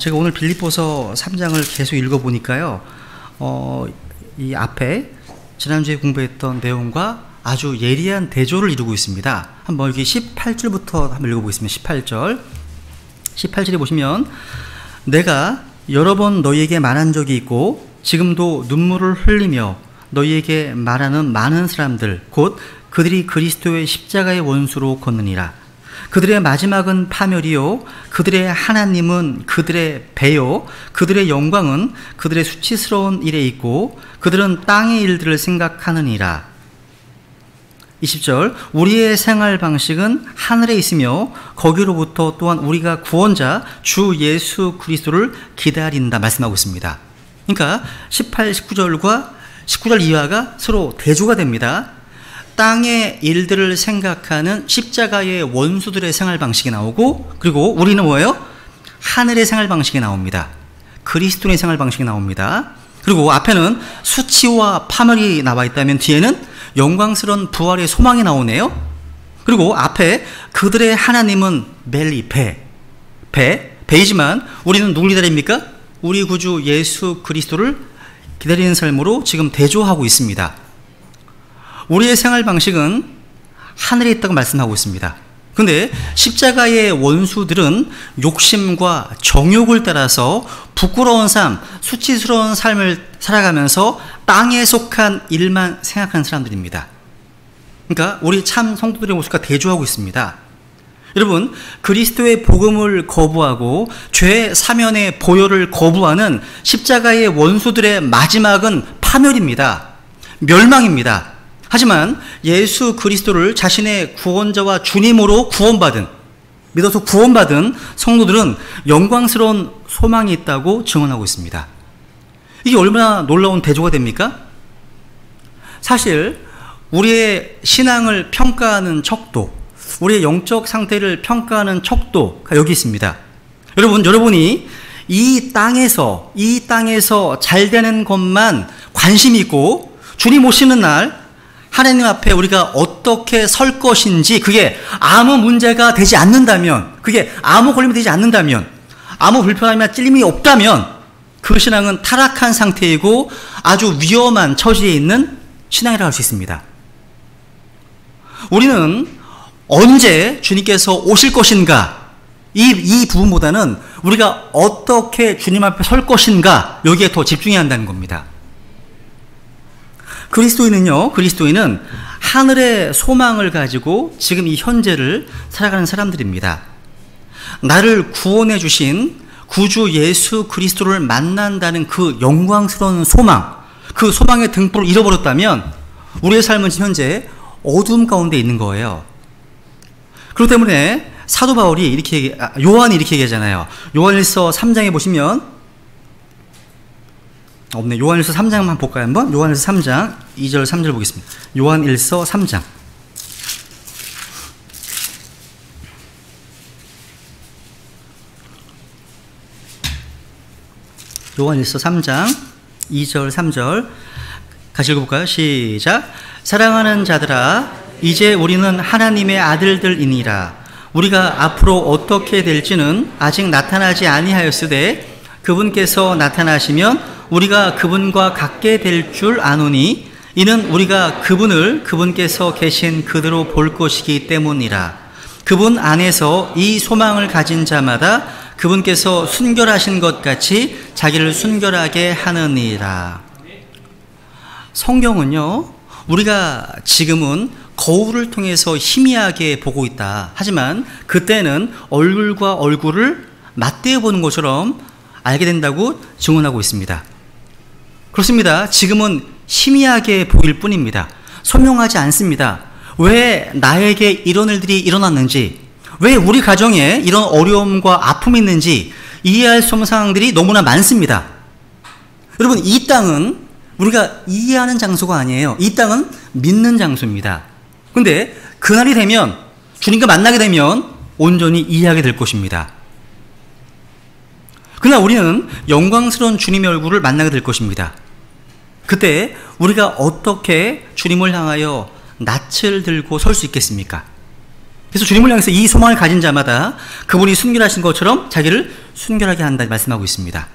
제가 오늘 빌립보서 3장을 계속 읽어보니까요, 이 앞에 지난주에 공부했던 내용과 아주 예리한 대조를 이루고 있습니다. 한번 여기 18절부터 한번 읽어보겠습니다. 18절에 보시면, 내가 여러 번 너희에게 말한 적이 있고 지금도 눈물을 흘리며 너희에게 말하는 많은 사람들, 곧 그들이 그리스도의 십자가의 원수로 걷느니라. 그들의 마지막은 파멸이요, 그들의 하나님은 그들의 배요, 그들의 영광은 그들의 수치스러운 일에 있고 그들은 땅의 일들을 생각하느니라. 20절, 우리의 생활 방식은 하늘에 있으며 거기로부터 또한 우리가 구원자 주 예수 그리스도를 기다린다 말씀하고 있습니다. 그러니까 18, 19절과 19절 이하가 서로 대조가 됩니다. 땅의 일들을 생각하는 십자가의 원수들의 생활 방식이 나오고, 그리고 우리는 뭐예요? 하늘의 생활 방식이 나옵니다. 그리스도의 생활 방식이 나옵니다. 그리고 앞에는 수치와 파멸이 나와 있다면 뒤에는 영광스러운 부활의 소망이 나오네요. 그리고 앞에 그들의 하나님은 멜리, 배이지만 우리는 누굴 기다립니까? 우리 구주 예수 그리스도를 기다리는 삶으로 지금 대조하고 있습니다. 우리의 생활 방식은 하늘에 있다고 말씀하고 있습니다. 근데 십자가의 원수들은 욕심과 정욕을 따라서 부끄러운 삶, 수치스러운 삶을 살아가면서 땅에 속한 일만 생각하는 사람들입니다. 그러니까 우리 참 성도들의 모습과 대조하고 있습니다. 여러분, 그리스도의 복음을 거부하고 죄 사면의 보혈을 거부하는 십자가의 원수들의 마지막은 파멸입니다. 멸망입니다. 하지만 예수 그리스도를 자신의 구원자와 주님으로 믿어서 구원받은 성도들은 영광스러운 소망이 있다고 증언하고 있습니다. 이게 얼마나 놀라운 대조가 됩니까? 사실 우리의 신앙을 평가하는 척도, 우리의 영적 상태를 평가하는 척도가 여기 있습니다. 여러분이 이 땅에서 잘 되는 것만 관심이 있고 주님 오시는 날 하나님 앞에 우리가 어떻게 설 것인지, 그게 아무 문제가 되지 않는다면, 그게 아무 걸림이 되지 않는다면, 아무 불편함이나 찔림이 없다면 그 신앙은 타락한 상태이고 아주 위험한 처지에 있는 신앙이라고 할 수 있습니다. 우리는 언제 주님께서 오실 것인가, 이 부분보다는 우리가 어떻게 주님 앞에 설 것인가, 여기에 더 집중해야 한다는 겁니다. 그리스도인은 하늘의 소망을 가지고 지금 이 현재를 살아가는 사람들입니다. 나를 구원해 주신 구주 예수 그리스도를 만난다는 그 영광스러운 소망, 그 소망의 등불을 잃어버렸다면 우리의 삶은 지금 현재 어두움 가운데 있는 거예요. 그렇기 때문에 사도 바울이 요한이 이렇게 얘기하잖아요. 요한일서 3장에 보시면, 요한일서 3장만 볼까요? 한번? 요한일서 3장 2절 3절 보겠습니다. 요한일서 3장. 요한일서 3장 2절 3절 같이 읽어볼까요? 시작. 사랑하는 자들아, 이제 우리는 하나님의 아들들이니라. 우리가 앞으로 어떻게 될지는 아직 나타나지 아니하였으되 그분께서 나타나시면 우리가 그분과 같게 될 줄 아노니, 이는 우리가 그분께서 계신 그대로 볼 것이기 때문이라. 그분 안에서 이 소망을 가진 자마다 그분께서 순결하신 것 같이 자기를 순결하게 하느니라. 성경은요, 우리가 지금은 거울을 통해서 희미하게 보고 있다. 하지만 그때는 얼굴과 얼굴을 맞대어 보는 것처럼 알게 된다고 증언하고 있습니다. 그렇습니다. 지금은 희미하게 보일 뿐입니다. 선명하지 않습니다. 왜 나에게 이런 일들이 일어났는지, 왜 우리 가정에 이런 어려움과 아픔이 있는지 이해할 수 없는 상황들이 너무나 많습니다. 여러분, 이 땅은 우리가 이해하는 장소가 아니에요. 이 땅은 믿는 장소입니다. 그런데 그날이 되면, 주님과 만나게 되면 온전히 이해하게 될 것입니다. 그러나 우리는 영광스러운 주님의 얼굴을 만나게 될 것입니다. 그때 우리가 어떻게 주님을 향하여 낯을 들고 설 수 있겠습니까? 그래서 주님을 향해서 이 소망을 가진 자마다 그분이 순결하신 것처럼 자기를 순결하게 한다 말씀하고 있습니다.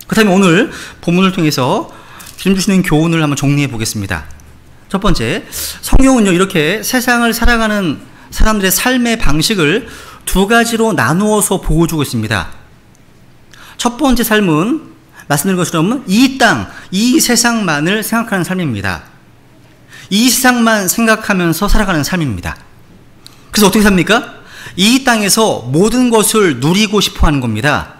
그렇다면 오늘 본문을 통해서 주님 주시는 교훈을 한번 정리해 보겠습니다. 첫 번째, 성경은요 이렇게 세상을 살아가는 사람들의 삶의 방식을 두 가지로 나누어서 보여주고 있습니다. 첫 번째 삶은 말씀드린 것처럼 이 땅, 이 세상만을 생각하는 삶입니다. 이 세상만 생각하면서 살아가는 삶입니다. 그래서 어떻게 삽니까? 이 땅에서 모든 것을 누리고 싶어 하는 겁니다.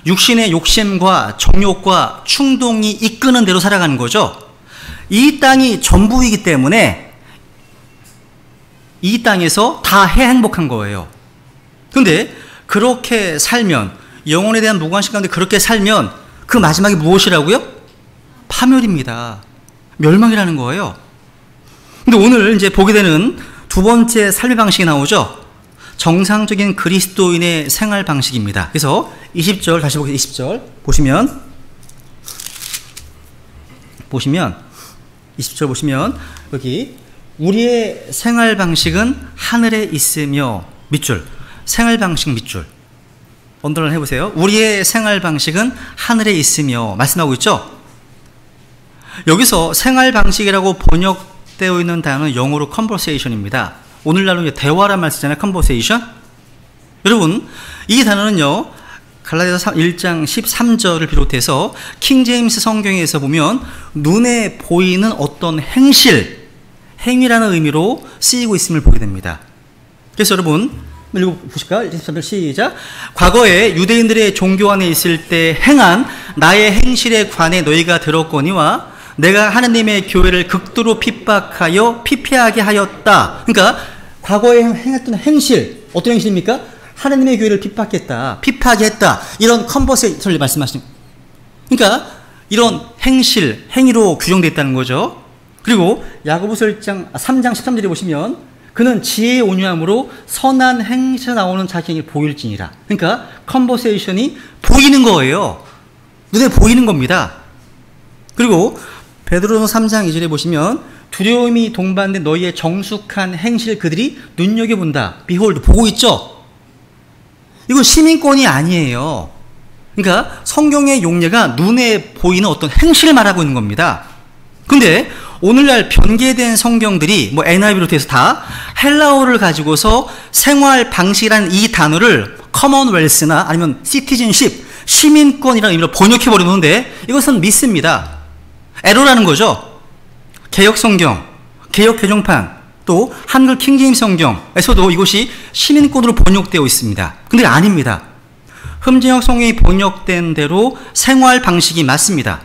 육신의 욕심과 정욕과 충동이 이끄는 대로 살아가는 거죠. 이 땅이 전부이기 때문에 이 땅에서 다 행복한 거예요. 근데 그렇게 살면, 영혼에 대한 무관심 가운데 그렇게 살면 그 마지막이 무엇이라고요? 파멸입니다. 멸망이라는 거예요. 근데 오늘 이제 보게 되는 두 번째 삶의 방식이 나오죠. 정상적인 그리스도인의 생활 방식입니다. 그래서 20절 다시 보겠습니다. 20절 보시면 여기 우리의 생활 방식은 하늘에 있으며 밑줄, 생활 방식 밑줄 언더라인 해보세요. 우리의 생활 방식은 하늘에 있으며 말씀하고 있죠. 여기서 생활 방식이라고 번역되어 있는 단어는 영어로 conversation입니다. 오늘날로 대화란 말 쓰잖아요. conversation. 여러분, 이 단어는요 갈라디아서 1장 13절을 비롯해서 킹제임스 성경에서 보면 눈에 보이는 어떤 행위라는 의미로 쓰이고 있음을 보게 됩니다. 그래서 여러분 읽어보실까요? 13절 시작. 과거에 유대인들의 종교 안에 있을 때 행한 나의 행실에 관해 너희가 들었거니와 내가 하느님의 교회를 극도로 핍박하여 피폐하게 하였다. 그러니까 과거에 행했던 행실, 어떤 행실입니까? 하느님의 교회를 핍박했다, 피폐하게 했다. 이런 컨버세이션을 말씀하시는. 그러니까 이런 행위로 규정되어 있다는 거죠. 그리고 야고보서 3장 13절에 보시면 그는 지혜의 온유함으로 선한 행실에 나오는 자기에게 보일지니라. 그러니까 컨버세이션이 보이는 거예요. 눈에 보이는 겁니다. 그리고 베드로전서 3장 2절에 보시면 두려움이 동반된 너희의 정숙한 행실 그들이 눈여겨본다. 비홀드, 보고 있죠? 이건 시민권이 아니에요. 그러니까 성경의 용례가 눈에 보이는 어떤 행실을 말하고 있는 겁니다. 근데 오늘날 변개된 성경들이 NIV 비롯해서 다 헬라어를 가지고서 생활 방식이라는 이 단어를 커먼웰스나 아니면 시티즌십, 시민권이라는 의미로 번역해 버리는데 이것은 미스입니다. 에러라는 거죠. 개역 성경, 개역 개정판, 또 한글 킹제임스 성경에서도 이것이 시민권으로 번역되어 있습니다. 근데 아닙니다. 흠진역 성경이 번역된 대로 생활 방식이 맞습니다.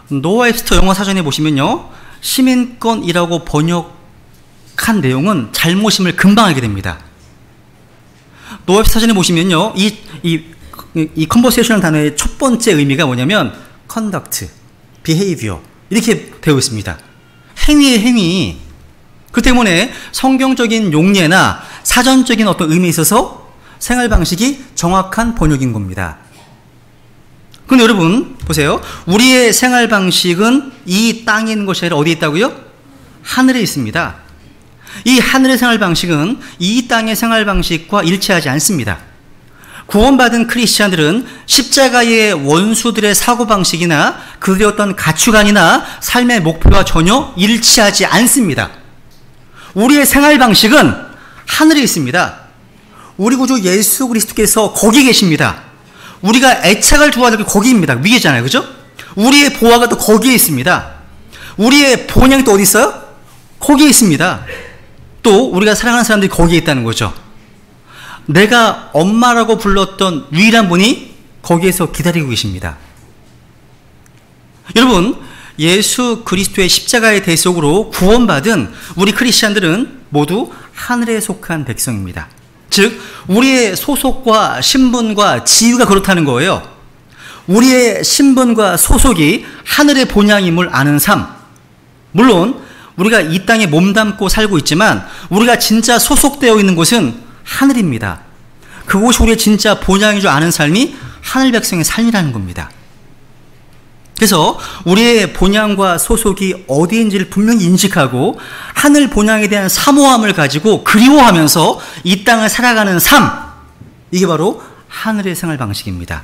노아 웹스터 영어 사전에 보시면요, 시민권이라고 번역한 내용은 잘못임을 금방 알게 됩니다. 노아 웹스터 사전에 보시면요, 이 컨버세이션 단어의 첫 번째 의미가 뭐냐면 conduct, behavior 이렇게 되어 있습니다. 행위의 행위. 그 때문에 성경적인 용례나 사전적인 어떤 의미에 있어서 생활 방식이 정확한 번역인 겁니다. 근데 여러분 보세요. 우리의 생활 방식은 이 땅에 있는 것이 아니라 어디에 있다고요? 하늘에 있습니다. 이 하늘의 생활 방식은 이 땅의 생활 방식과 일치하지 않습니다. 구원받은 크리스찬들은 십자가의 원수들의 사고방식이나 그들의 어떤 가치관이나 삶의 목표와 전혀 일치하지 않습니다. 우리의 생활 방식은 하늘에 있습니다. 우리 구주 예수 그리스도께서 거기 계십니다. 우리가 애착을 두어야 될 게 거기입니다. 위에잖아요. 그죠? 우리의 보화가 또 거기에 있습니다. 우리의 본향이 또 어디 있어요? 거기에 있습니다. 또 우리가 사랑하는 사람들이 거기에 있다는 거죠. 내가 엄마라고 불렀던 유일한 분이 거기에서 기다리고 계십니다. 여러분, 예수 그리스도의 십자가의 대속으로 구원받은 우리 크리스찬들은 모두 하늘에 속한 백성입니다. 즉 우리의 소속과 신분과 지위가 그렇다는 거예요. 우리의 신분과 소속이 하늘의 본향임을 아는 삶. 물론 우리가 이 땅에 몸담고 살고 있지만 우리가 진짜 소속되어 있는 곳은 하늘입니다. 그곳이 우리의 진짜 본향인 줄 아는 삶이 하늘 백성의 삶이라는 겁니다. 그래서 우리의 본향과 소속이 어디인지를 분명히 인식하고 하늘 본향에 대한 사모함을 가지고 그리워하면서 이 땅을 살아가는 삶, 이게 바로 하늘의 생활 방식입니다.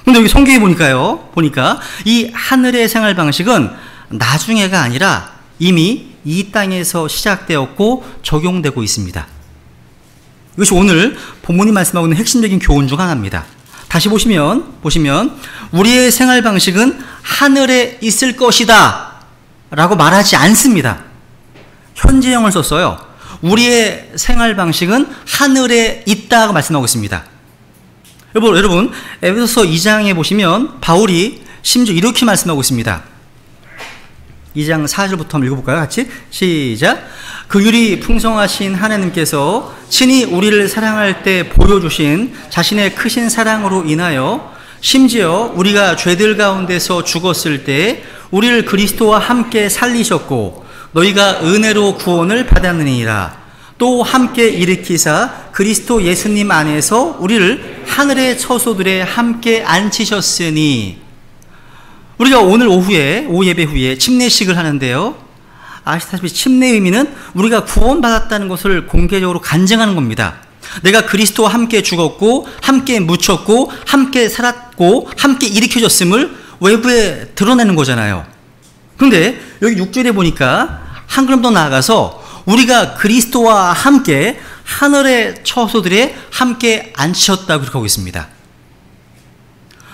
근데 여기 성경에 보니까 이 하늘의 생활 방식은 나중에가 아니라 이미 이 땅에서 시작되었고 적용되고 있습니다. 이것이 오늘 본문이 말씀하고 있는 핵심적인 교훈 중 하나입니다. 다시 보시면 우리의 생활 방식은 하늘에 있을 것이다 라고 말하지 않습니다. 현재형을 썼어요. 우리의 생활 방식은 하늘에 있다고 말씀하고 있습니다. 여러분 에베소서 2장에 보시면 바울이 심지어 이렇게 말씀하고 있습니다. 2장 4절부터 한번 읽어볼까요? 같이 시작. 긍휼이 풍성하신 하나님께서 친히 우리를 사랑할 때 보여주신 자신의 크신 사랑으로 인하여 심지어 우리가 죄들 가운데서 죽었을 때 우리를 그리스도와 함께 살리셨고 너희가 은혜로 구원을 받았느니라. 또 함께 일으키사 그리스도 예수님 안에서 우리를 하늘의 처소들에 함께 앉히셨으니. 우리가 오늘 오후 예배 후에 침례식을 하는데요, 아시다시피 침례의 의미는 우리가 구원받았다는 것을 공개적으로 간증하는 겁니다. 내가 그리스도와 함께 죽었고 함께 묻혔고 함께 살았고 함께 일으켜졌음을 외부에 드러내는 거잖아요. 그런데 여기 6절에 보니까 한 걸음 더 나아가서 우리가 그리스도와 함께 하늘의 처소들에 함께 앉히셨다고 그렇게 하고 있습니다.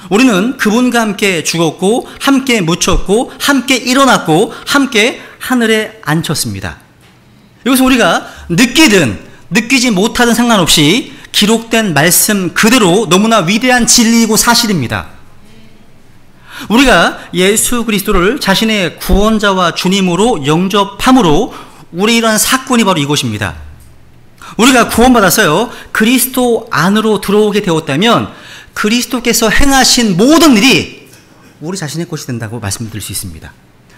우리는 그분과 함께 죽었고 함께 묻혔고 함께 일어났고 함께 하늘에 앉혔습니다. 여기서 우리가 느끼든 느끼지 못하든 상관없이 기록된 말씀 그대로 너무나 위대한 진리이고 사실입니다. 우리가 예수 그리스도를 자신의 구원자와 주님으로 영접함으로 우리 이러한 사건이 바로 이것입니다. 우리가 구원받았어요. 그리스도 안으로 들어오게 되었다면 그리스도께서 행하신 모든 일이 우리 자신의 것이 된다고 말씀드릴 수 있습니다.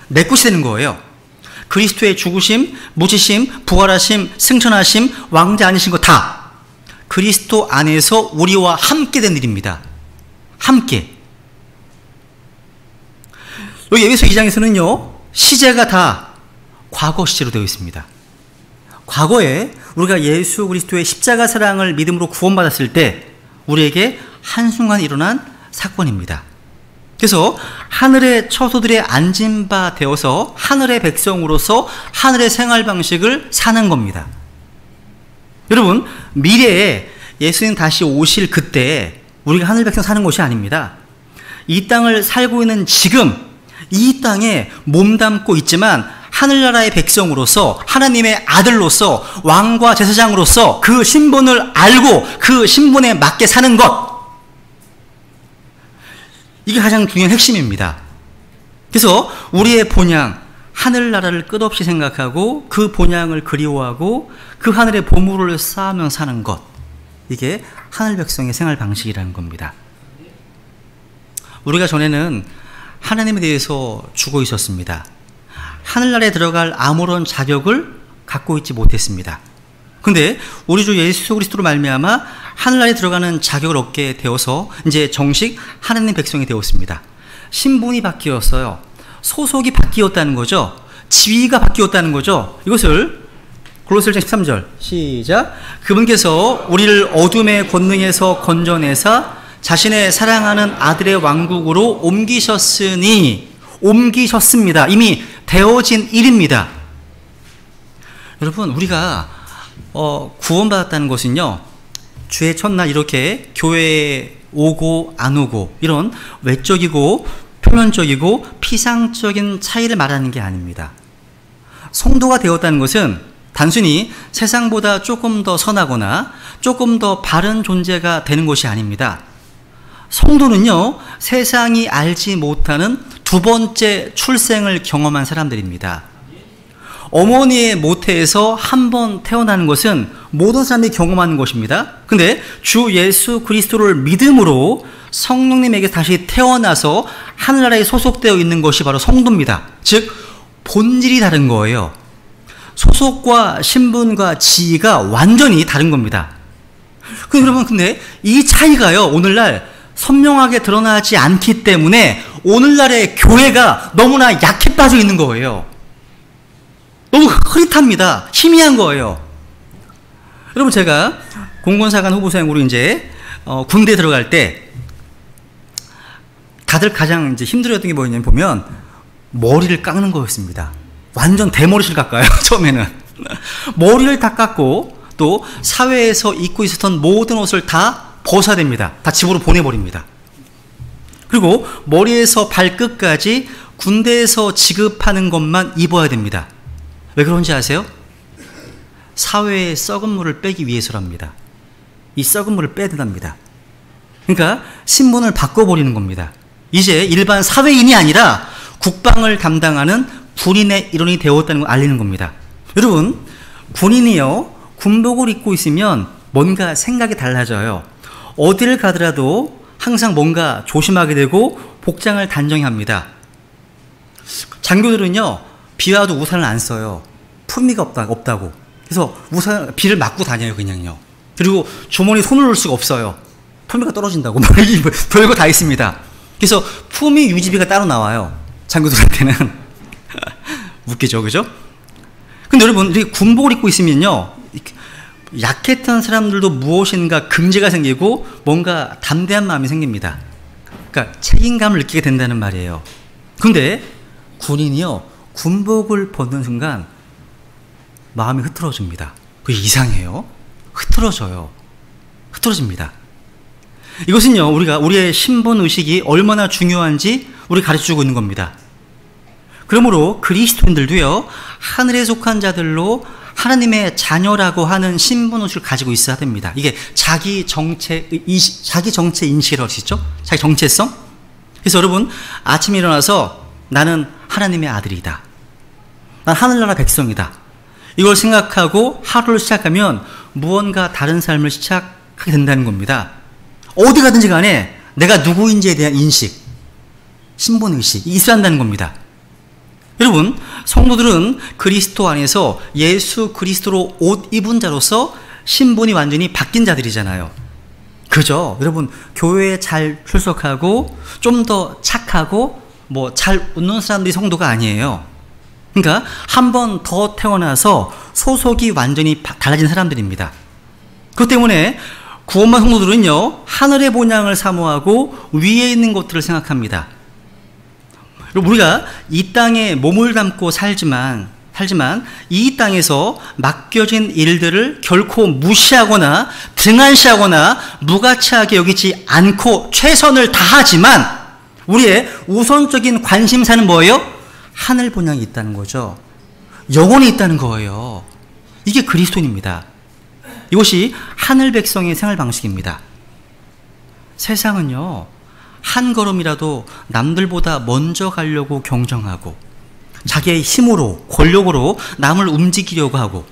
내 것이 되는 거예요. 그리스도의 죽으심, 묻히심, 부활하심, 승천하심, 왕자 아니신 거 다 그리스도 안에서 우리와 함께 된 일입니다. 함께. 여기 에베소 2장에서는요 시제가 다 과거 시제로 되어 있습니다. 과거에 우리가 예수 그리스도의 십자가 사랑을 믿음으로 구원받았을 때 우리에게 한순간 일어난 사건입니다. 그래서 하늘의 처소들에 앉은 바 되어서 하늘의 백성으로서 하늘의 생활 방식을 사는 겁니다. 여러분, 미래에 예수님 다시 오실 그때 우리가 하늘 백성 사는 것이 아닙니다. 이 땅을 살고 있는 지금 이 땅에 몸담고 있지만 하늘나라의 백성으로서 하나님의 아들로서 왕과 제사장으로서 그 신분을 알고 그 신분에 맞게 사는 것, 이게 가장 중요한 핵심입니다. 그래서 우리의 본향, 하늘나라를 끝없이 생각하고 그 본향을 그리워하고 그 하늘의 보물을 쌓으며 사는 것, 이게 하늘 백성의 생활 방식이라는 겁니다. 우리가 전에는 하나님에 대해서 죽어 있었습니다. 하늘나라에 들어갈 아무런 자격을 갖고 있지 못했습니다. 근데 우리 주 예수 그리스도로 말미암아 하늘나라에 들어가는 자격을 얻게 되어서 이제 정식 하나님 백성이 되었습니다. 신분이 바뀌었어요. 소속이 바뀌었다는 거죠. 지위가 바뀌었다는 거죠. 이것을 골로새서 13절 시작. 그분께서 우리를 어둠의 권능에서 건져내사 자신의 사랑하는 아들의 왕국으로 옮기셨습니다. 이미 되어진 일입니다. 여러분, 우리가 구원받았다는 것은요, 주의 첫날 이렇게 교회에 오고 안 오고 이런 외적이고 표면적이고 피상적인 차이를 말하는 게 아닙니다. 성도가 되었다는 것은 단순히 세상보다 조금 더 선하거나 조금 더 바른 존재가 되는 것이 아닙니다. 성도는요, 세상이 알지 못하는 두 번째 출생을 경험한 사람들입니다. 어머니의 모태에서 한 번 태어나는 것은 모든 사람이 경험하는 것입니다. 근데 주 예수 그리스도를 믿음으로 성령님에게 다시 태어나서 하늘나라에 소속되어 있는 것이 바로 성도입니다. 즉 본질이 다른 거예요. 소속과 신분과 지위가 완전히 다른 겁니다. 여러분, 근데 이 차이가요, 오늘날 선명하게 드러나지 않기 때문에 오늘날의 교회가 너무나 약해 빠져 있는 거예요. 너무 흐릿합니다. 희미한 거예요. 여러분, 제가 공군사관 후보생으로 이제 군대에 들어갈 때 다들 가장 이제 힘들어했던 게 뭐였냐면 보면 머리를 깎는 거였습니다. 완전 대머리를 깎아요. 처음에는 머리를 다 깎고 또 사회에서 입고 있었던 모든 옷을 다 벗어야 됩니다. 다 집으로 보내버립니다. 그리고 머리에서 발끝까지 군대에서 지급하는 것만 입어야 됩니다. 왜 그런지 아세요? 사회의 썩은 물을 빼기 위해서랍니다. 이 썩은 물을 빼야 된답니다. 그러니까 신분을 바꿔버리는 겁니다. 이제 일반 사회인이 아니라 국방을 담당하는 군인의 일원이 되었다는 걸 알리는 겁니다. 여러분, 군인이요, 군복을 입고 있으면 뭔가 생각이 달라져요. 어디를 가더라도 항상 뭔가 조심하게 되고 복장을 단정히 합니다. 장교들은요, 비 와도 우산을 안 써요. 품위가 없다고. 그래서 비를 맞고 다녀요, 그냥요. 그리고 주머니에 손을 넣을 수가 없어요. 품위가 떨어진다고. 별거 다 있습니다. 그래서 품위 유지비가 따로 나와요. 장교들한테는. 웃기죠, 그죠? 근데 여러분, 이렇게 군복을 입고 있으면요, 약했던 사람들도 무엇인가 긍지가 생기고 뭔가 담대한 마음이 생깁니다. 그러니까 책임감을 느끼게 된다는 말이에요. 근데 군인이요, 군복을 벗는 순간 마음이 흐트러집니다. 그게 이상해요. 흐트러집니다. 이것은요, 우리의 신분 의식이 얼마나 중요한지 우리 가르쳐주고 있는 겁니다. 그러므로 그리스도인들도요, 하늘에 속한 자들로 하나님의 자녀라고 하는 신분 의식을 가지고 있어야 됩니다. 이게 자기 정체 인식이라고 하시죠? 자기 정체성? 그래서 여러분, 아침에 일어나서 나는 하나님의 아들이다. 난 하늘나라 백성이다. 이걸 생각하고 하루를 시작하면 무언가 다른 삶을 시작하게 된다는 겁니다. 어디 가든지 간에 내가 누구인지에 대한 인식, 신분의식이 있어야 한다는 겁니다. 여러분, 성도들은 그리스도 안에서 예수 그리스도로 옷 입은 자로서 신분이 완전히 바뀐 자들이잖아요. 그죠? 여러분, 교회에 잘 출석하고 좀 더 착하고 잘 웃는 사람들이 성도가 아니에요. 그러니까 한 번 더 태어나서 소속이 완전히 달라진 사람들입니다. 그것 때문에 구원받은 성도들은요, 하늘의 본향을 사모하고 위에 있는 것들을 생각합니다. 우리가 이 땅에 몸을 담고 살지만 이 땅에서 맡겨진 일들을 결코 무시하거나 등한시하거나 무가치하게 여기지 않고 최선을 다하지만 우리의 우선적인 관심사는 뭐예요? 하늘 본향이 있다는 거죠. 영혼이 있다는 거예요. 이게 그리스도인입니다. 이것이 하늘 백성의 생활 방식입니다. 세상은요, 한 걸음이라도 남들보다 먼저 가려고 경쟁하고 자기의 힘으로 권력으로 남을 움직이려고 하고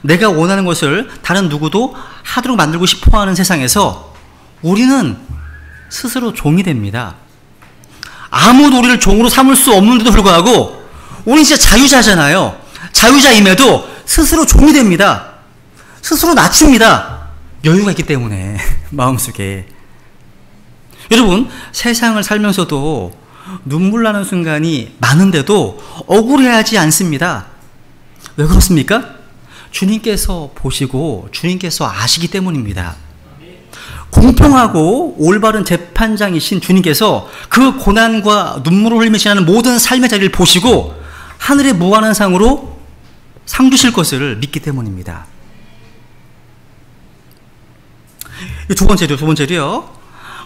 내가 원하는 것을 다른 누구도 하도록 만들고 싶어하는 세상에서 우리는 스스로 종이 됩니다. 아무도 우리를 종으로 삼을 수 없는데도 불구하고 우리는 진짜 자유자잖아요. 자유자임에도 스스로 종이 됩니다. 스스로 낮춥니다. 여유가 있기 때문에 마음속에. 여러분, 세상을 살면서도 눈물 나는 순간이 많은데도 억울해하지 않습니다. 왜 그렇습니까? 주님께서 보시고 주님께서 아시기 때문입니다. 공평하고 올바른 재판장이신 주님께서 그 고난과 눈물을 흘리며 지나는 모든 삶의 자리를 보시고 하늘의 무한한 상으로 상 주실 것을 믿기 때문입니다. 두 번째로요.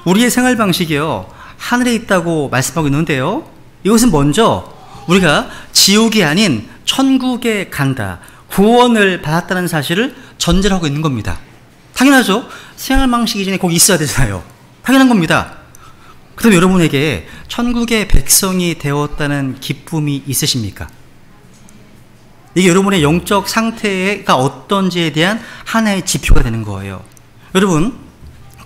우리의 생활 방식이요, 하늘에 있다고 말씀하고 있는데요, 이것은 먼저 우리가 지옥이 아닌 천국에 간다, 구원을 받았다는 사실을 전제로 하고 있는 겁니다. 당연하죠. 생활 방식이 전에 꼭 있어야 되잖아요. 당연한 겁니다. 그럼 여러분에게 천국의 백성이 되었다는 기쁨이 있으십니까? 이게 여러분의 영적 상태가 어떤지에 대한 하나의 지표가 되는 거예요. 여러분,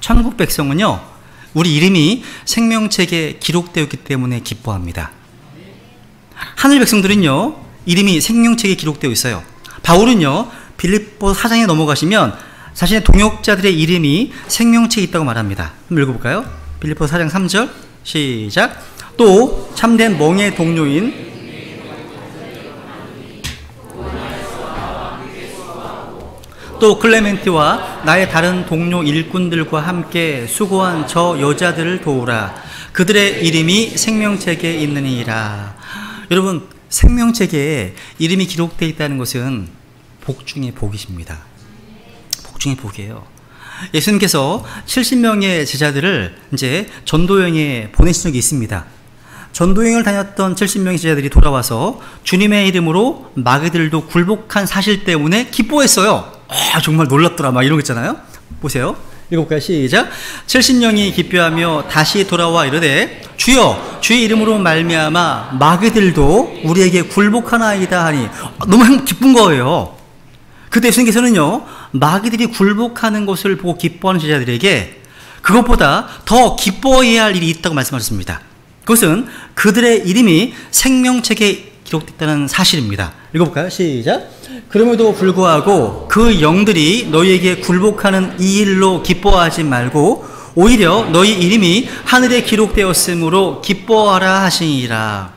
천국 백성은요, 우리 이름이 생명책에 기록되었기 때문에 기뻐합니다. 하늘 백성들은요, 이름이 생명책에 기록되어 있어요. 바울은요, 빌립보 4장에 넘어가시면 자신의 동역자들의 이름이 생명책에 있다고 말합니다. 한번 읽어볼까요? 빌립보 4장 3절 시작. 또 참된 멍의 동료인 또 클레멘티와 나의 다른 동료 일꾼들과 함께 수고한 저 여자들을 도우라. 그들의 이름이 생명책에 있느니라. 여러분, 생명책에 이름이 기록되어 있다는 것은 복 중의 복이십니다. 복 중의 복이에요. 예수님께서 70명의 제자들을 이제 전도여행에 보내신 적이 있습니다. 전도여행을 다녔던 70명의 제자들이 돌아와서 주님의 이름으로 마귀들도 굴복한 사실 때문에 기뻐했어요. 정말 놀랍더라, 막 이런 거 있잖아요. 보세요. 읽어볼까요? 시작. 70명이 기뻐하며 다시 돌아와 이르되 주여, 주의 이름으로 말미암아 마귀들도 우리에게 굴복하나이다 하니, 너무 기쁜 거예요. 그때 예수님께서는요, 마귀들이 굴복하는 것을 보고 기뻐하는 제자들에게 그것보다 더 기뻐해야 할 일이 있다고 말씀하셨습니다. 그것은 그들의 이름이 생명책에 기록됐다는 사실입니다. 읽어볼까요? 시작. 그럼에도 불구하고 그 영들이 너희에게 굴복하는 이 일로 기뻐하지 말고 오히려 너희 이름이 하늘에 기록되었으므로 기뻐하라 하시니라.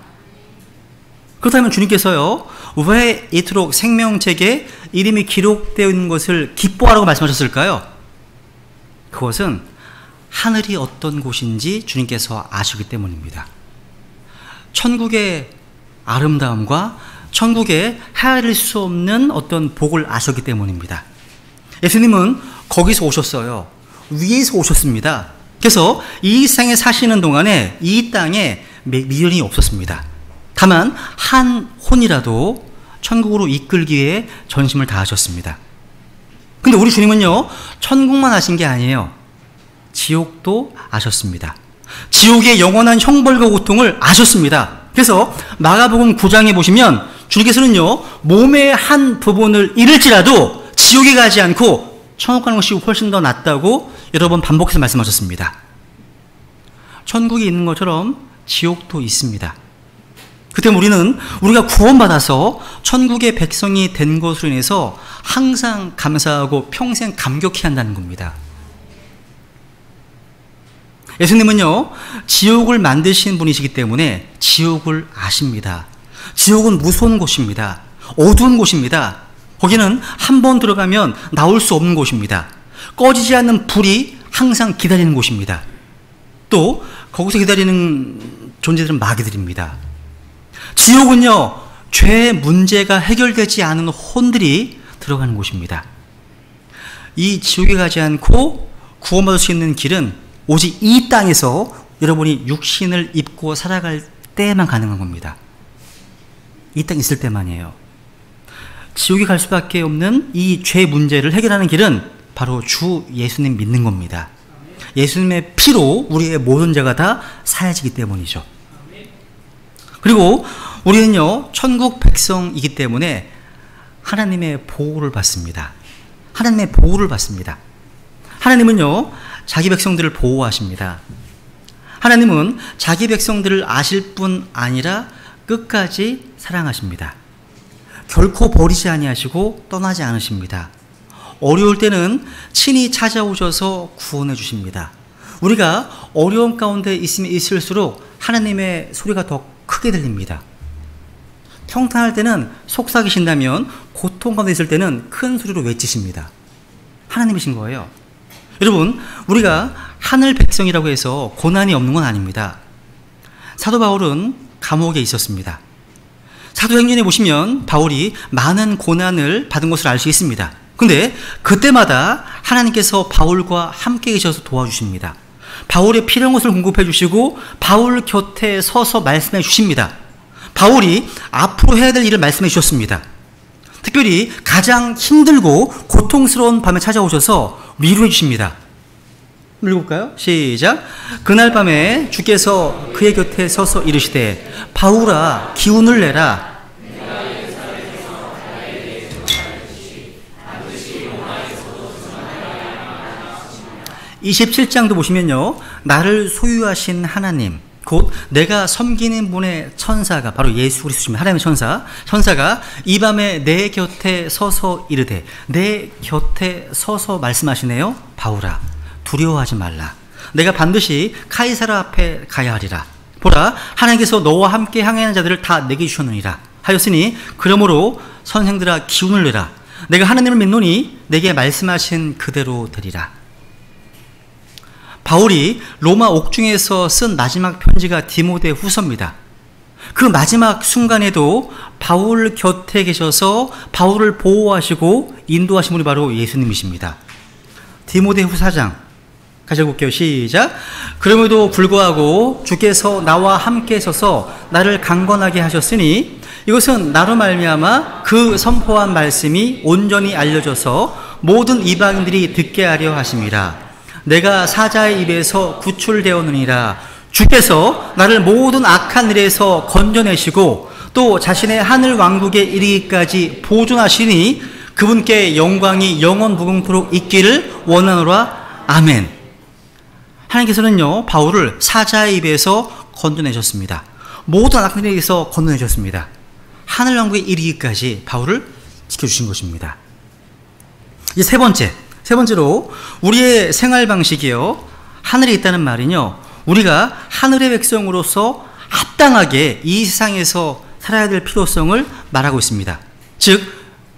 그렇다면 주님께서요, 왜 이토록 생명책에 이름이 기록되어 있는 것을 기뻐하라고 말씀하셨을까요? 그것은 하늘이 어떤 곳인지 주님께서 아시기 때문입니다. 천국의 아름다움과 천국의 헤아릴 수 없는 어떤 복을 아셨기 때문입니다. 예수님은 거기서 오셨어요. 위에서 오셨습니다. 그래서 이 세상에 사시는 동안에 이 땅에 미련이 없었습니다. 다만 한 혼이라도 천국으로 이끌기 위해 전심을 다하셨습니다. 근데 우리 주님은요, 천국만 아신 게 아니에요. 지옥도 아셨습니다. 지옥의 영원한 형벌과 고통을 아셨습니다. 그래서 마가복음 9장에 보시면 주님께서는요, 몸의 한 부분을 잃을지라도 지옥에 가지 않고 천국 가는 것이 훨씬 더 낫다고 여러 번 반복해서 말씀하셨습니다. 천국이 있는 것처럼 지옥도 있습니다. 그때 우리가 구원받아서 천국의 백성이 된 것으로 인해서 항상 감사하고 평생 감격해야 한다는 겁니다. 예수님은요, 지옥을 만드신 분이시기 때문에 지옥을 아십니다. 지옥은 무서운 곳입니다. 어두운 곳입니다. 거기는 한 번 들어가면 나올 수 없는 곳입니다. 꺼지지 않는 불이 항상 기다리는 곳입니다. 또 거기서 기다리는 존재들은 마귀들입니다. 지옥은요, 죄의 문제가 해결되지 않은 혼들이 들어가는 곳입니다. 이 지옥에 가지 않고 구원받을 수 있는 길은 오직 이 땅에서 여러분이 육신을 입고 살아갈 때만 가능한 겁니다. 이 땅에 있을 때만이에요. 지옥에 갈 수밖에 없는 이 죄 문제를 해결하는 길은 바로 주 예수님 믿는 겁니다. 예수님의 피로 우리의 모든 죄가 다 사해지기 때문이죠. 그리고 우리는요, 천국 백성이기 때문에 하나님의 보호를 받습니다. 하나님의 보호를 받습니다. 하나님은요, 자기 백성들을 보호하십니다. 하나님은 자기 백성들을 아실 뿐 아니라 끝까지 사랑하십니다. 결코 버리지 아니하시고 떠나지 않으십니다. 어려울 때는 친히 찾아오셔서 구원해 주십니다. 우리가 어려움 가운데 있으면 있을수록 하나님의 소리가 더 크게 들립니다. 평탄할 때는 속삭이신다면 고통 가운데 있을 때는 큰 소리로 외치십니다. 하나님이신 거예요. 여러분, 우리가 하늘 백성이라고 해서 고난이 없는 건 아닙니다. 사도 바울은 감옥에 있었습니다. 사도행전에 보시면 바울이 많은 고난을 받은 것을 알 수 있습니다. 근데 그때마다 하나님께서 바울과 함께 계셔서 도와주십니다. 바울의 필요한 것을 공급해 주시고 바울 곁에 서서 말씀해 주십니다. 바울이 앞으로 해야 될 일을 말씀해 주셨습니다. 특별히 가장 힘들고 고통스러운 밤에 찾아오셔서 위로해 주십니다. 읽어볼까요? 시작. 그날 밤에 주께서 그의 곁에 서서 이르시되 바울아 기운을 내라. 27장도 보시면요, 나를 소유하신 하나님, 곧 내가 섬기는 분의 천사가 바로 예수 그리스도십니다. 하나님의 천사가 이 밤에 내 곁에 서서 이르되, 내 곁에 서서 말씀하시네요. 바울아 두려워하지 말라. 내가 반드시 카이사라 앞에 가야 하리라. 보라, 하나님께서 너와 함께 항해하는 자들을 다 내게 주셨느니라 하였으니, 그러므로 선생들아 기운을 내라. 내가 하나님을 믿노니 내게 말씀하신 그대로 되리라. 바울이 로마 옥중에서 쓴 마지막 편지가 디모데 후서입니다. 그 마지막 순간에도 바울 곁에 계셔서 바울을 보호하시고 인도하신 분이 바로 예수님이십니다. 디모데 후서 4장 같이 읽을게요. 시작. 그럼에도 불구하고 주께서 나와 함께 서서 나를 강건하게 하셨으니 이것은 나로 말미암아 그 선포한 말씀이 온전히 알려져서 모든 이방인들이 듣게 하려 하심이라. 내가 사자의 입에서 구출되었느니라. 주께서 나를 모든 악한 일에서 건져내시고 또 자신의 하늘 왕국에 이르기까지 보존하시니 그분께 영광이 영원 무궁토록 있기를 원하노라. 아멘. 하나님께서는요, 바울을 사자의 입에서 건져내셨습니다. 모든 악한 일에서 건져내셨습니다. 하늘 왕국에 이르기까지 바울을 지켜주신 것입니다. 이제 세 번째로 우리의 생활 방식이요, 하늘에 있다는 말은요, 우리가 하늘의 백성으로서 합당하게 이 세상에서 살아야 될 필요성을 말하고 있습니다. 즉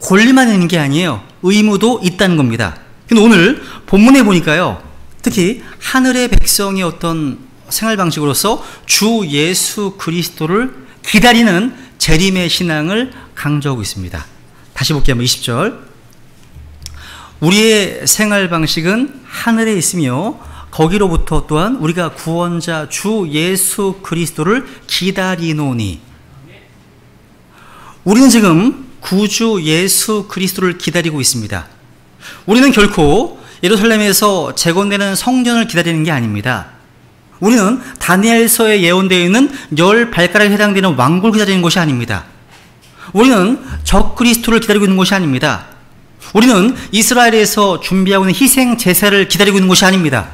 권리만 있는 게 아니에요. 의무도 있다는 겁니다. 근데 오늘 본문에 보니까요, 특히 하늘의 백성의 어떤 생활 방식으로서 주 예수 그리스도를 기다리는 재림의 신앙을 강조하고 있습니다. 다시 볼게요. 20절. 우리의 생활 방식은 하늘에 있으며 거기로부터 또한 우리가 구원자 주 예수 그리스도를 기다리노니. 우리는 지금 구주 예수 그리스도를 기다리고 있습니다. 우리는 결코 예루살렘에서 재건되는 성전을 기다리는 게 아닙니다. 우리는 다니엘서에 예언되어 있는 10발가락에 해당되는 왕국을 기다리는 것이 아닙니다. 우리는 적 그리스도를 기다리고 있는 것이 아닙니다. 우리는 이스라엘에서 준비하고 있는 희생 제사를 기다리고 있는 것이 아닙니다.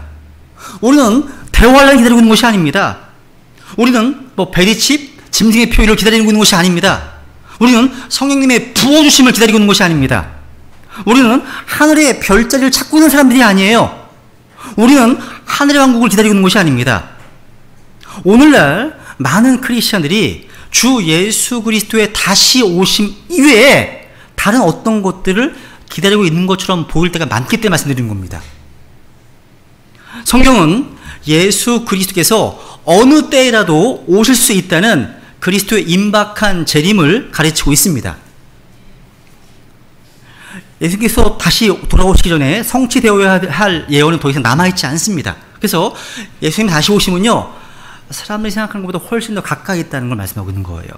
우리는 대환란을 기다리고 있는 것이 아닙니다. 우리는 베리칩, 짐승의 표의를 기다리고 있는 것이 아닙니다. 우리는 성령님의 부어주심을 기다리고 있는 것이 아닙니다. 우리는 하늘의 별자리를 찾고 있는 사람들이 아니에요. 우리는 하늘의 왕국을 기다리고 있는 것이 아닙니다. 오늘날 많은 크리스천들이 주 예수 그리스도의 다시 오심 이외에 다른 어떤 것들을 기다리고 있는 것처럼 보일 때가 많기 때문에 말씀드리는 겁니다. 성경은 예수 그리스도께서 어느 때라도 오실 수 있다는 그리스도의 임박한 재림을 가르치고 있습니다. 예수께서 다시 돌아오시기 전에 성취되어야 할 예언은 더 이상 남아있지 않습니다. 그래서 예수님 다시 오시면요, 사람들이 생각하는 것보다 훨씬 더 가까이 있다는 걸 말씀하고 있는 거예요.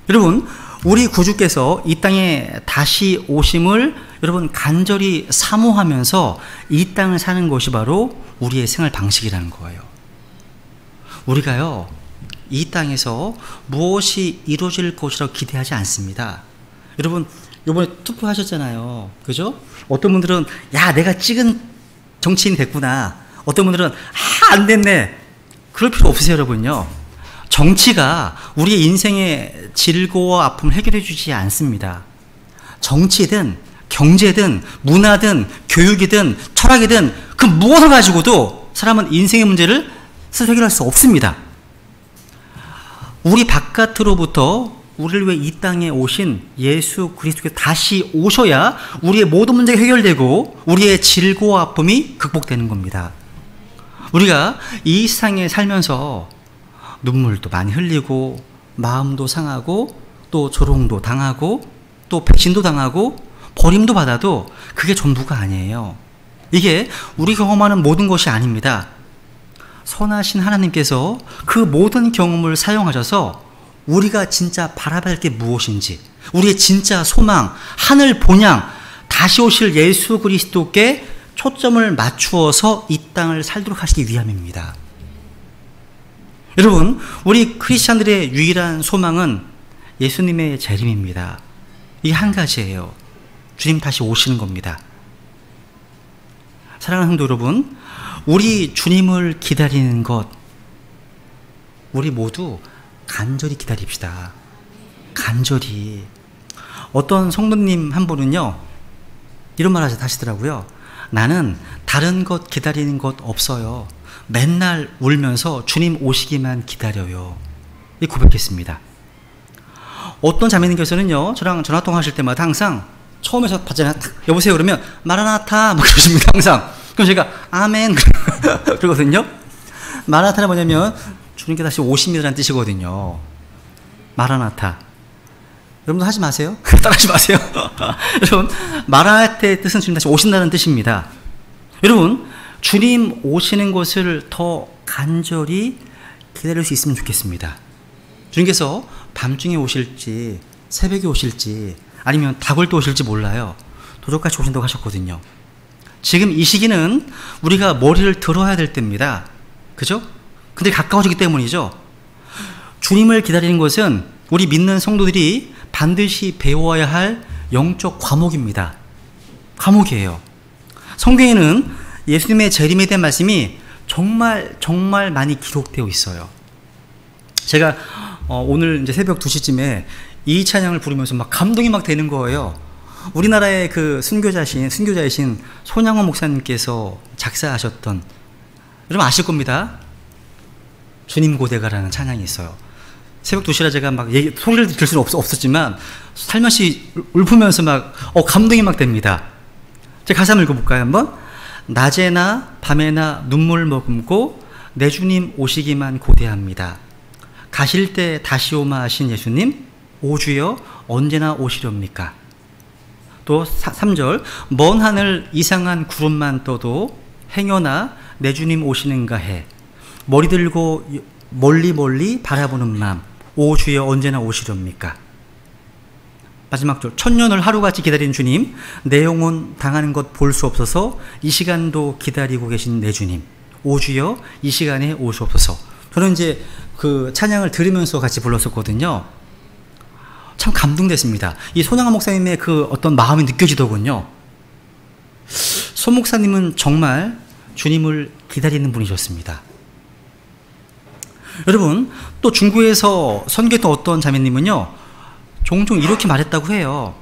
여러분, 우리 구주께서 이 땅에 다시 오심을 여러분 간절히 사모하면서 이 땅을 사는 것이 바로 우리의 생활 방식이라는 거예요. 우리가요, 이 땅에서 무엇이 이루어질 것이라고 기대하지 않습니다. 여러분, 이번에 투표하셨잖아요. 그죠? 어떤 분들은 야, 내가 찍은 정치인이 됐구나. 어떤 분들은 안 됐네. 그럴 필요 없으세요, 여러분요. 정치가 우리의 인생의 질고와 아픔을 해결해 주지 않습니다. 정치든 경제든 문화든 교육이든 철학이든 그 무엇을 가지고도 사람은 인생의 문제를 스스로 해결할 수 없습니다. 우리 바깥으로부터 우리를 위해 이 땅에 오신 예수 그리스도께서 다시 오셔야 우리의 모든 문제가 해결되고 우리의 질고와 아픔이 극복되는 겁니다. 우리가 이 세상에 살면서 눈물도 많이 흘리고 마음도 상하고 또 조롱도 당하고 또 배신도 당하고 버림도 받아도 그게 전부가 아니에요. 이게 우리 경험하는 모든 것이 아닙니다. 선하신 하나님께서 그 모든 경험을 사용하셔서 우리가 진짜 바라볼 게 무엇인지, 우리의 진짜 소망, 하늘 본향, 다시 오실 예수 그리스도께 초점을 맞추어서 이 땅을 살도록 하시기 위함입니다. 여러분, 우리 크리스찬들의 유일한 소망은 예수님의 재림입니다. 이게 한 가지예요. 주님 다시 오시는 겁니다. 사랑하는 성도 여러분, 우리 주님을 기다리는 것, 우리 모두 간절히 기다립시다. 간절히. 어떤 성도님 한 분은요, 이런 말 하시더라고요. 나는 다른 것 기다리는 것 없어요. 맨날 울면서 주님 오시기만 기다려요. 이 고백했습니다. 어떤 자매님께서는요, 저랑 전화통화하실 때마다 항상 처음에 저 받잖아요. 여보세요 그러면 마라나타 막 그러십니다. 항상. 그럼 제가 아멘 그러거든요. 마라나타는 뭐냐면 주님께 다시 오십니다라는 뜻이거든요. 마라나타. 여러분도 하지 마세요. 따라하지 마세요. 여러분, 마라나타의 뜻은 주님 다시 오신다는 뜻입니다. 여러분, 주님 오시는 것을 더 간절히 기다릴 수 있으면 좋겠습니다. 주님께서 밤중에 오실지 새벽에 오실지 아니면 닭을 또 오실지 몰라요. 도적같이 오신다고 하셨거든요. 지금 이 시기는 우리가 머리를 들어야 될 때입니다. 그죠? 근데 가까워지기 때문이죠. 주님을 기다리는 것은 우리 믿는 성도들이 반드시 배워야 할 영적 과목입니다. 과목이에요. 성경에는 예수님의 재림에 대한 말씀이 정말 많이 기록되어 있어요. 제가 오늘 이제 새벽 2시쯤에 이 찬양을 부르면서 막 감동이 막 되는 거예요. 우리나라의 그 순교자이신 손양원 목사님께서 작사하셨던, 여러분 아실 겁니다. 주님 고대가라는 찬양이 있어요. 새벽 2시라 제가 막 소리를 들을 수는 없었지만 살며시 울프면서 막 감동이 막 됩니다. 제가 가사 한번 읽어볼까요? 한번. 낮에나 밤에나 눈물 머금고 내 주님 오시기만 고대합니다. 가실 때 다시 오마 하신 예수님, 오 주여 언제나 오시렵니까? 또 3절, 먼 하늘 이상한 구름만 떠도 행여나 내 주님 오시는가 해. 머리 들고 멀리 바라보는 맘, 오 주여 언제나 오시렵니까? 마지막 절, 천년을 하루같이 기다리는 주님, 내 영혼 당하는 것 볼 수 없어서 이 시간도 기다리고 계신 내 주님, 오 주여 이 시간에 오시옵소서. 저는 이제 그 찬양을 들으면서 같이 불렀었거든요. 참 감동됐습니다. 이 손양원 목사님의 그 어떤 마음이 느껴지더군요. 손 목사님은 정말 주님을 기다리는 분이셨습니다. 여러분, 또 중국에서 선교했던 어떤 자매님은요, 종종 이렇게 말했다고 해요.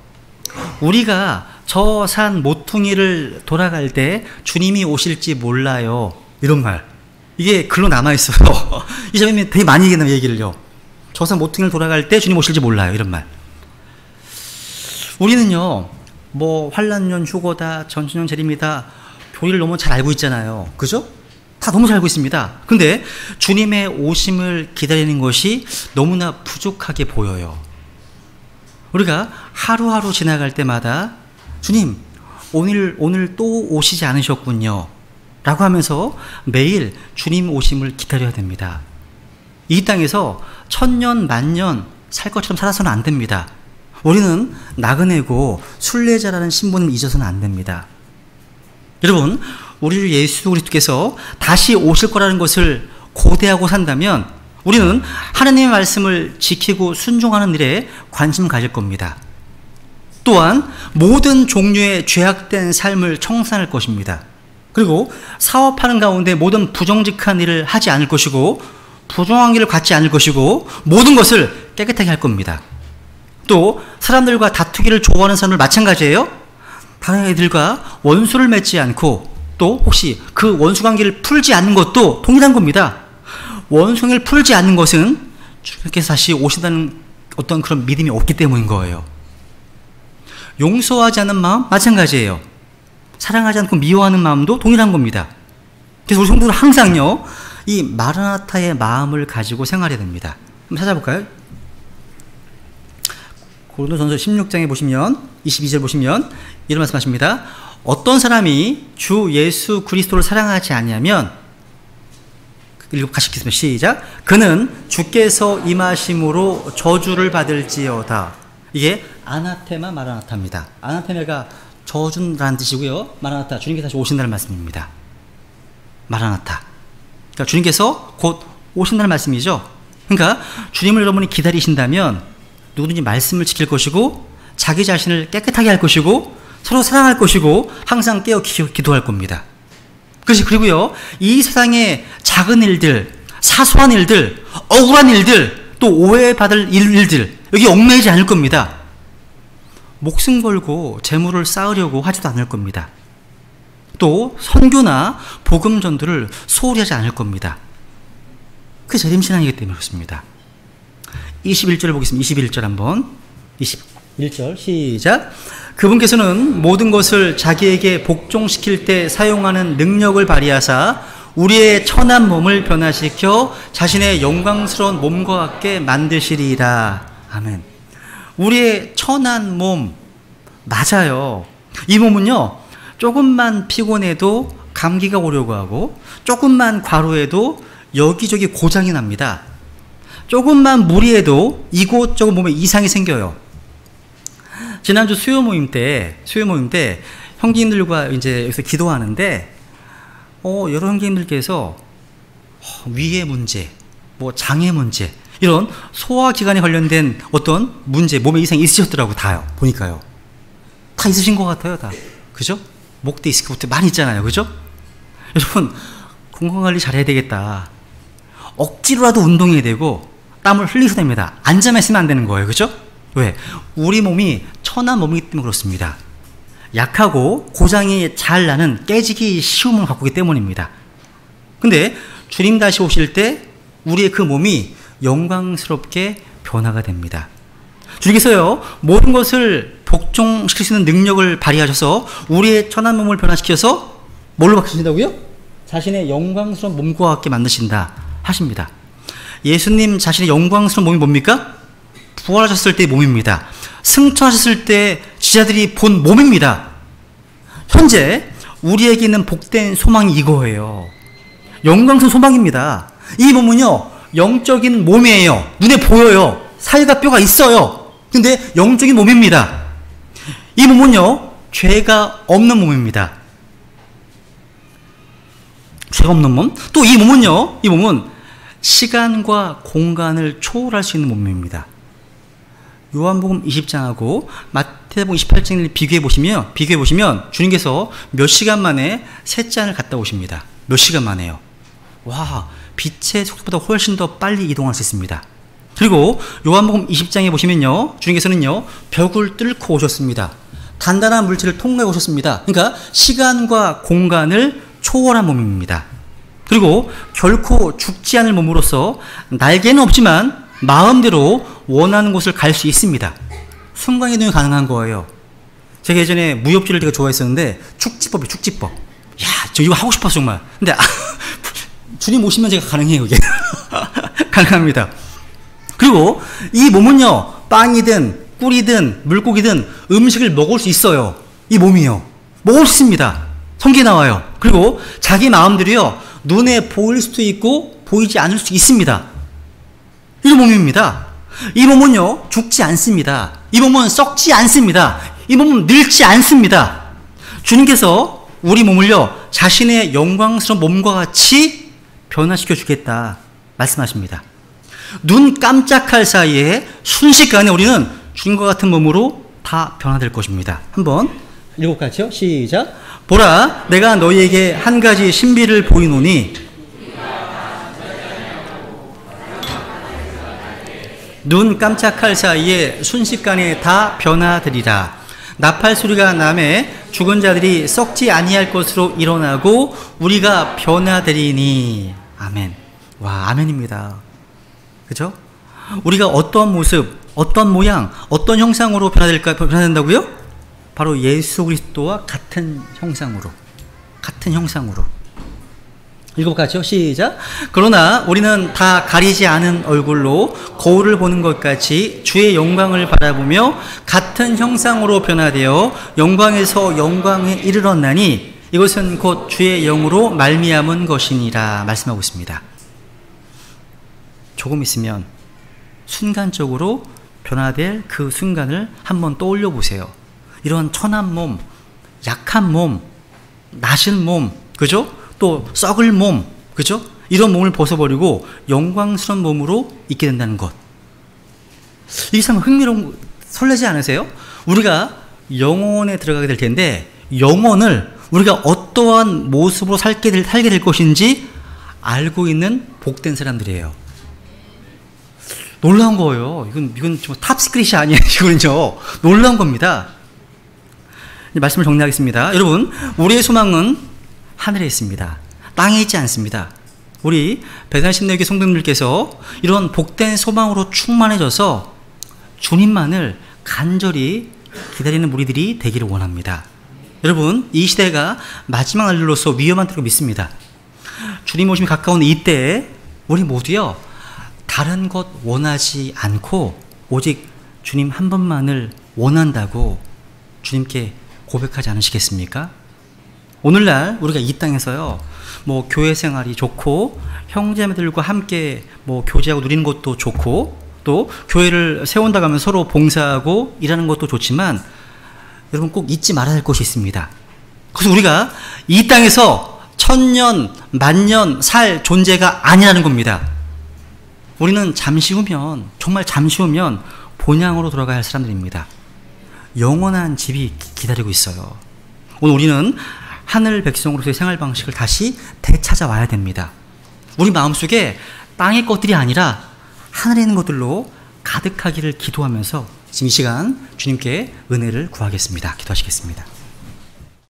우리가 저 산 모퉁이를 돌아갈 때 주님이 오실지 몰라요. 이런 말. 이게 글로 남아있어요. 이 자매님이 되게 많이 얘기를요. 저 산 모퉁이를 돌아갈 때 주님 오실지 몰라요. 이런 말. 우리는요, 뭐 환란년 휴거다, 전천년 재림이다, 교리를 너무 잘 알고 있잖아요. 그죠? 다 너무 잘 알고 있습니다. 근데 주님의 오심을 기다리는 것이 너무나 부족하게 보여요. 우리가 하루하루 지나갈 때마다 주님 오늘 또 오시지 않으셨군요 라고 하면서 매일 주님 오심을 기다려야 됩니다. 이 땅에서 천년 만년 살 것처럼 살아서는 안 됩니다. 우리는 나그네고 순례자라는 신분을 잊어서는 안 됩니다. 여러분, 우리 예수 그리스도께서 다시 오실 거라는 것을 고대하고 산다면 우리는 하나님의 말씀을 지키고 순종하는 일에 관심 가질 겁니다. 또한 모든 종류의 죄악된 삶을 청산할 것입니다. 그리고 사업하는 가운데 모든 부정직한 일을 하지 않을 것이고 부정한 길을 갖지 않을 것이고 모든 것을 깨끗하게 할 겁니다. 또 사람들과 다투기를 좋아하는 사람들 마찬가지예요. 다른 애들과 원수를 맺지 않고 또 혹시 그 원수 관계를 풀지 않는 것도 동일한 겁니다. 원수관계를 풀지 않는 것은 주님께서 다시 오신다는 어떤 그런 믿음이 없기 때문인 거예요. 용서하지 않는 마음 마찬가지예요. 사랑하지 않고 미워하는 마음도 동일한 겁니다. 그래서 우리 성도들은 항상요, 이 마라나타의 마음을 가지고 생활해야 됩니다. 한번 찾아볼까요? 고린도전서 16장에 보시면 22절 보시면 이런 말씀하십니다. 어떤 사람이 주 예수 그리스도를 사랑하지 않냐면, 같이 읽겠습니다. 시작. 그는 주께서 임하심으로 저주를 받을지어다. 이게 아나테마 마라나타입니다. 아나테마가 저주라는 뜻이고요. 마라나타, 주님께서 다시 오신다는 말씀입니다. 마라나타. 그러니까 주님께서 곧 오신다는 말씀이죠. 그러니까 주님을 여러분이 기다리신다면 누구든지 말씀을 지킬 것이고 자기 자신을 깨끗하게 할 것이고 서로 사랑할 것이고 항상 깨어 기도할 겁니다. 그리고요, 이 세상의 작은 일들, 사소한 일들, 억울한 일들, 또 오해받을 일들, 여기 얽매이지 않을 겁니다. 목숨 걸고 재물을 쌓으려고 하지도 않을 겁니다. 또 선교나 복음 전도를 소홀히 하지 않을 겁니다. 그게 재림신앙이기 때문에 그렇습니다. 21절을 보겠습니다. 21절 한번. 21절 시작. 그분께서는 모든 것을 자기에게 복종시킬 때 사용하는 능력을 발휘하사 우리의 천한 몸을 변화시켜 자신의 영광스러운 몸과 같게 만드시리라. 아멘. 우리의 천한 몸 맞아요. 이 몸은요, 조금만 피곤해도 감기가 오려고 하고, 조금만 과로해도 여기저기 고장이 납니다. 조금만 무리해도 이곳저곳 몸에 이상이 생겨요. 지난주 수요 모임 때 형제님들과 이제 여기서 기도하는데, 여러 형제님들께서 위의 문제, 뭐 장애 문제, 이런 소화기관에 관련된 어떤 문제, 몸에 이상이 있으셨더라고, 다요. 보니까요. 다 있으신 것 같아요, 다. 그죠? 목 디스크부터 많이 있잖아요. 그죠? 여러분, 건강관리 잘해야 되겠다. 억지로라도 운동해야 되고, 땀을 흘리셔야 됩니다. 앉아만 있으면 안 되는 거예요. 그죠? 왜? 우리 몸이 천한 몸이기 때문에 그렇습니다. 약하고 고장이 잘 나는 깨지기 쉬움을 갖고 있기 때문입니다. 근데 주님 다시 오실 때 우리의 그 몸이 영광스럽게 변화가 됩니다. 주님께서요, 모든 것을 복종시킬 수 있는 능력을 발휘하셔서 우리의 천한 몸을 변화시켜서 뭘로 바꾸신다고요? 자신의 영광스러운 몸과 같게 만드신다 하십니다. 예수님 자신의 영광스러운 몸이 뭡니까? 부활하셨을 때의 몸입니다. 승천하셨을 때 지자들이 본 몸입니다. 현재 우리에게 있는 복된 소망이 이거예요. 영광스러운 소망입니다. 이 몸은요, 영적인 몸이에요. 눈에 보여요. 살과 뼈가 있어요. 근데 영적인 몸입니다. 이 몸은요, 죄가 없는 몸입니다. 죄가 없는 몸. 또 이 몸은 시간과 공간을 초월할 수 있는 몸입니다. 요한복음 20장하고 마태복음 28장을 비교해 보시면 주님께서 몇 시간 만에 세 잔을 갔다 오십니다. 몇 시간 만에요. 와, 빛의 속도보다 훨씬 더 빨리 이동할 수 있습니다. 그리고 요한복음 20장에 보시면요, 주님께서는요, 벽을 뚫고 오셨습니다. 단단한 물체를 통과해 오셨습니다. 그러니까 시간과 공간을 초월한 몸입니다. 그리고 결코 죽지 않을 몸으로서 날개는 없지만 마음대로 원하는 곳을 갈 수 있습니다. 순간이동이 가능한 거예요. 제가 예전에 무협지를 되게 좋아했었는데, 축지법이에요, 축지법. 야, 저 이거 하고 싶었어, 정말. 근데 주님 오시면 제가 가능해요, 이게. 가능합니다. 그리고 이 몸은요, 빵이든 꿀이든 물고기든 음식을 먹을 수 있어요. 이 몸이요. 먹을 수 있습니다. 성경에 나와요. 그리고 자기 마음대로요, 눈에 보일 수도 있고 보이지 않을 수 있습니다. 이 몸입니다. 이 몸은요, 죽지 않습니다. 이 몸은 썩지 않습니다. 이 몸은 늙지 않습니다. 주님께서 우리 몸을요, 자신의 영광스러운 몸과 같이 변화시켜 주겠다 말씀하십니다. 눈 깜짝할 사이에 순식간에 우리는 주님과 같은 몸으로 다 변화될 것입니다. 한번 읽어볼까요? 시작. 보라, 내가 너희에게 한 가지 신비를 보이노니 눈 깜짝할 사이에 순식간에 다 변화되리라. 나팔 소리가 나매 죽은 자들이 썩지 아니할 것으로 일어나고 우리가 변화되리니. 아멘. 와, 아멘입니다. 그죠? 우리가 어떤 모습, 어떤 모양, 어떤 형상으로 변화된다고요? 바로 예수 그리스도와 같은 형상으로. 읽어볼까요? 시작. 그러나 우리는 다 가리지 않은 얼굴로 거울을 보는 것 같이 주의 영광을 바라보며 같은 형상으로 변화되어 영광에서 영광에 이르렀나니 이것은 곧 주의 영으로 말미암은 것이니라 말씀하고 있습니다. 조금 있으면 순간적으로 변화될 그 순간을 한번 떠올려 보세요. 이런 천한 몸, 약한 몸, 나신 몸, 그죠? 또 썩을 몸, 그죠? 이런 몸을 벗어버리고 영광스러운 몸으로 있게 된다는 것. 이게 참 흥미로운, 설레지 않으세요? 우리가 영혼에 들어가게 될 텐데 영혼을 우리가 어떠한 모습으로 살게 될 것인지 알고 있는 복된 사람들이에요. 놀라운 거예요. 이건 좀 탑시크릿이 아니에요. 이거는요, 놀라운 겁니다. 말씀을 정리하겠습니다. 여러분, 우리의 소망은 하늘에 있습니다. 땅에 있지 않습니다. 우리 배산신내교회 성도님들께서 이런 복된 소망으로 충만해져서 주님만을 간절히 기다리는 무리들이 되기를 원합니다. 여러분, 이 시대가 마지막 날로서 위험한 때로 믿습니다. 주님 오심이 가까운 이때에 우리 모두요, 다른 것 원하지 않고 오직 주님 한 분만을 원한다고 주님께 고백하지 않으시겠습니까? 오늘날 우리가 이 땅에서요, 뭐 교회 생활이 좋고 형제들과 함께 뭐 교제하고 누리는 것도 좋고 또 교회를 세운다고 하면 서로 봉사하고 일하는 것도 좋지만 여러분 꼭 잊지 말아야 할 것이 있습니다. 그래서 우리가 이 땅에서 천년, 만년 살 존재가 아니라는 겁니다. 우리는 잠시 후면, 정말 잠시 후면 본향으로 돌아가야 할 사람들입니다. 영원한 집이 기다리고 있어요. 오늘 우리는 하늘 백성으로서의 생활 방식을 다시 되찾아와야 됩니다. 우리 마음속에 땅의 것들이 아니라 하늘에 있는 것들로 가득하기를 기도하면서 지금 이 시간 주님께 은혜를 구하겠습니다. 기도하시겠습니다.